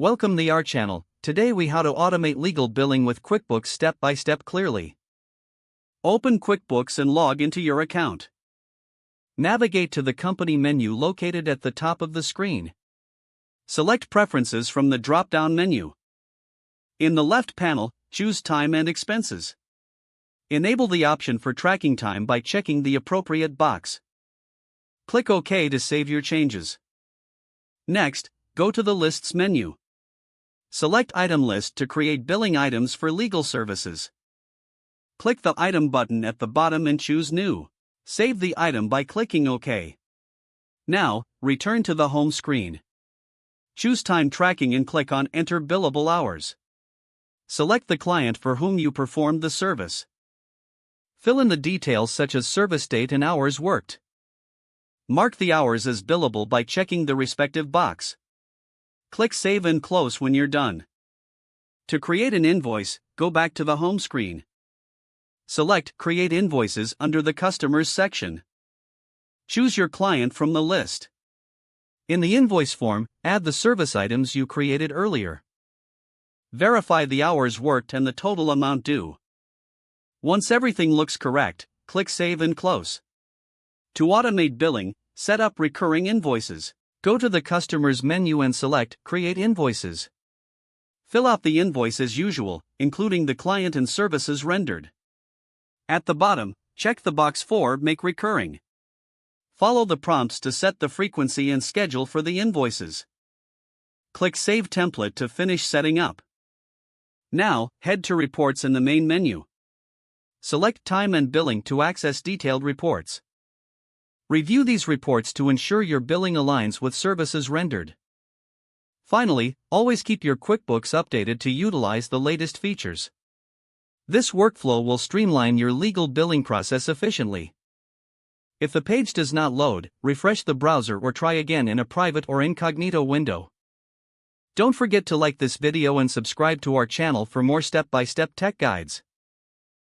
Welcome to our channel. Today we how to automate legal billing with QuickBooks step by step clearly. Open QuickBooks and log into your account. Navigate to the company menu located at the top of the screen. Select Preferences from the drop-down menu. In the left panel, choose Time and Expenses. Enable the option for tracking time by checking the appropriate box. Click OK to save your changes. Next, go to the Lists menu. Select Item List to create billing items for legal services. Click the Item button at the bottom and choose New. Save the item by clicking OK. Now, return to the home screen. Choose Time Tracking and click on Enter Billable Hours. Select the client for whom you performed the service. Fill in the details such as service date and hours worked. Mark the hours as billable by checking the respective box. Click Save and Close when you're done. To create an invoice, go back to the home screen. Select Create Invoices under the Customers section. Choose your client from the list. In the invoice form, add the service items you created earlier. Verify the hours worked and the total amount due. Once everything looks correct, click Save and Close. To automate billing, set up recurring invoices. Go to the Customers menu and select Create Invoices. Fill out the invoice as usual, including the client and services rendered. At the bottom, check the box for Make Recurring. Follow the prompts to set the frequency and schedule for the invoices. Click Save Template to finish setting up. Now, head to Reports in the main menu. Select Time and Billing to access detailed reports. Review these reports to ensure your billing aligns with services rendered. Finally, always keep your QuickBooks updated to utilize the latest features. This workflow will streamline your legal billing process efficiently. If the page does not load, refresh the browser or try again in a private or incognito window. Don't forget to like this video and subscribe to our channel for more step-by-step tech guides.